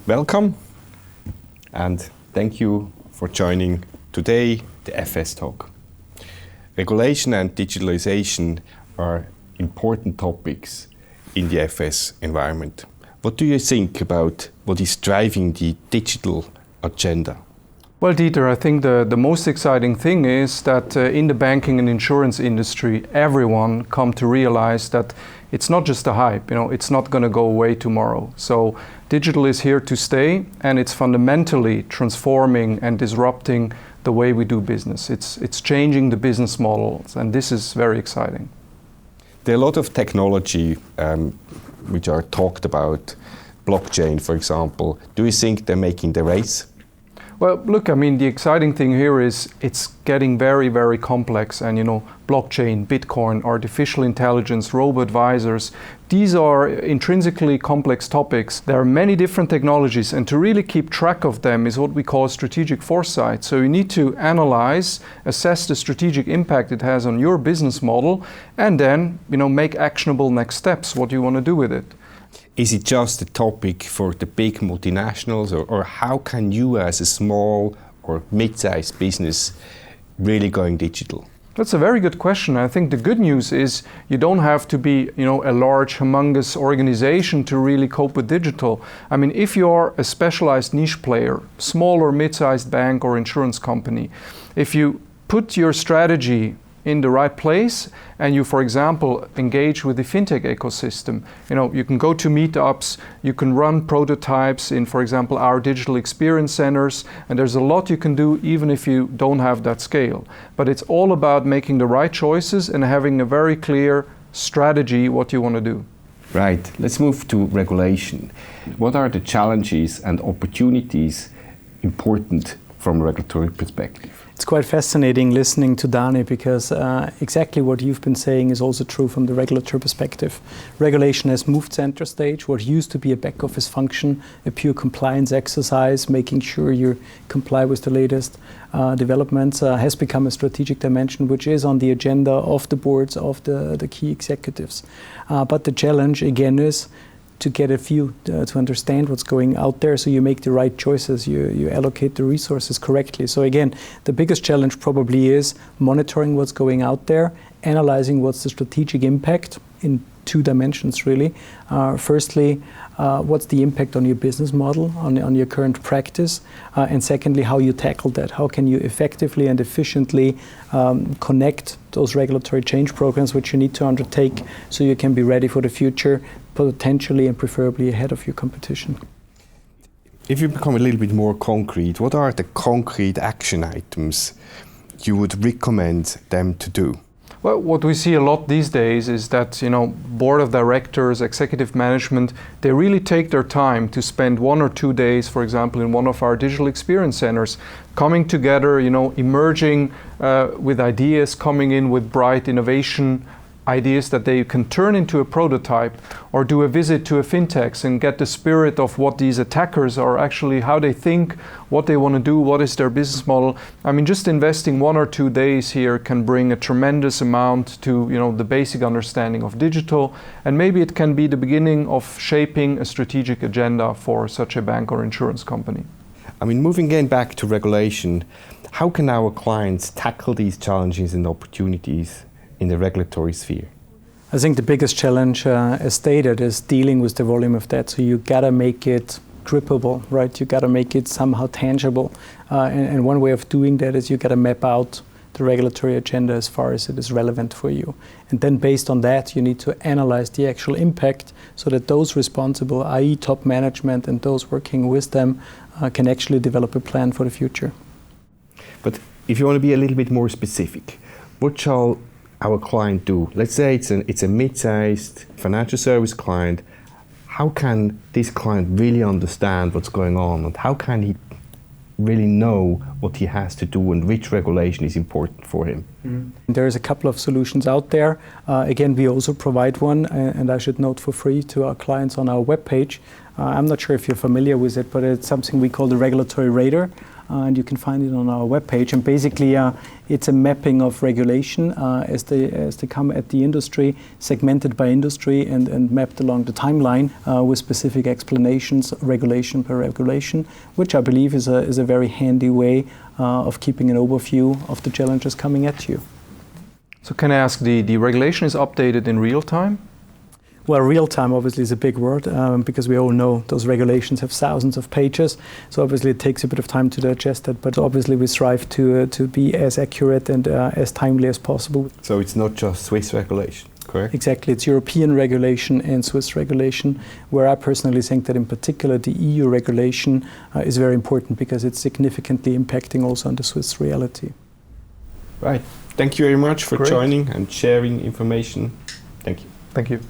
Welcome and thank you for joining today the FS Talk. Regulation and digitalization are important topics in the FS environment. What do you think about what is driving the digital agenda? Well, Dieter, I think the most exciting thing is that in the banking and insurance industry, everyone come to realize that it's not just a hype, it's not going to go away tomorrow. So digital is here to stay, and it's fundamentally transforming and disrupting the way we do business. It's changing the business models, and this is very exciting. There are a lot of technology which are talked about, blockchain, for example. Do you think they're making the race? Well, look, the exciting thing here is it's getting very, very complex, and blockchain, Bitcoin, artificial intelligence, robo-advisors, these are intrinsically complex topics. There are many different technologies, and to really keep track of them is what we call strategic foresight. So you need to analyze, assess the strategic impact it has on your business model, and then, make actionable next steps, what you want to do with it. Is it just a topic for the big multinationals, or how can you as a small or mid-sized business really going digital? That's a very good question. I think the good news is you don't have to be, a large, humongous organization to really cope with digital. If you're a specialized niche player, small or mid-sized bank or insurance company, if you put your strategy in the right place and you, for example, engage with the Fintech ecosystem, you can go to meetups, you can run prototypes in, for example, our digital experience centers, and there's a lot you can do even if you don't have that scale. But it's all about making the right choices and having a very clear strategy what you want to do. Right, let's move to regulation. What are the challenges and opportunities important from a regulatory perspective? It's quite fascinating listening to Dani because exactly what you've been saying is also true from the regulatory perspective. Regulation has moved center stage. What used to be a back office function, a pure compliance exercise, making sure you comply with the latest developments, has become a strategic dimension which is on the agenda of the boards of the key executives. But the challenge again is to get a view, to understand what's going out there, so you make the right choices, you allocate the resources correctly. So again, the biggest challenge probably is monitoring what's going out there, analyzing what's the strategic impact in two dimensions really. Firstly, what's the impact on your business model, on your current practice, and secondly, how you tackle that. How can you effectively and efficiently connect those regulatory change programs which you need to undertake so you can be ready for the future, potentially and preferably ahead of your competition. If you become a little bit more concrete, what are the concrete action items you would recommend them to do? Well, what we see a lot these days is that, board of directors, executive management, they really take their time to spend 1 or 2 days, for example, in one of our digital experience centers, coming together, emerging with ideas, coming in with bright innovation ideas that they can turn into a prototype, or do a visit to a fintech and get the spirit of what these attackers are actually, how they think, what they want to do, what is their business model. Just investing 1 or 2 days here can bring a tremendous amount to the basic understanding of digital, and maybe it can be the beginning of shaping a strategic agenda for such a bank or insurance company. Moving again back to regulation, how can our clients tackle these challenges and opportunities in the regulatory sphere? I think the biggest challenge, as stated, is dealing with the volume of debt. So you gotta make it grippable, right? You gotta make it somehow tangible. And one way of doing that is you gotta map out the regulatory agenda as far as it is relevant for you. And then based on that, you need to analyze the actual impact so that those responsible, i.e. top management and those working with them, can actually develop a plan for the future. But if you want to be a little bit more specific, what shall our client do? Let's say it's a mid-sized financial service client. How can this client really understand what's going on, and how can he really know what he has to do and which regulation is important for him? There's a couple of solutions out there. Again, we also provide one, and I should note for free to our clients on our webpage. I'm not sure if you're familiar with it, but it's something we call the Regulatory Radar. and you can find it on our webpage. And basically, it's a mapping of regulation as they come at the industry, segmented by industry and mapped along the timeline with specific explanations, regulation per regulation, which I believe is a very handy way of keeping an overview of the challenges coming at you. So can I ask, the regulation is updated in real time? Well, real time obviously is a big word because we all know those regulations have thousands of pages. So obviously it takes a bit of time to digest that, but obviously we strive to be as accurate and as timely as possible. So it's not just Swiss regulation, correct? Exactly, it's European regulation and Swiss regulation, where I personally think that in particular the EU regulation is very important because it's significantly impacting also on the Swiss reality. Right. Thank you very much for Great. joining and sharing information. Thank you. Thank you.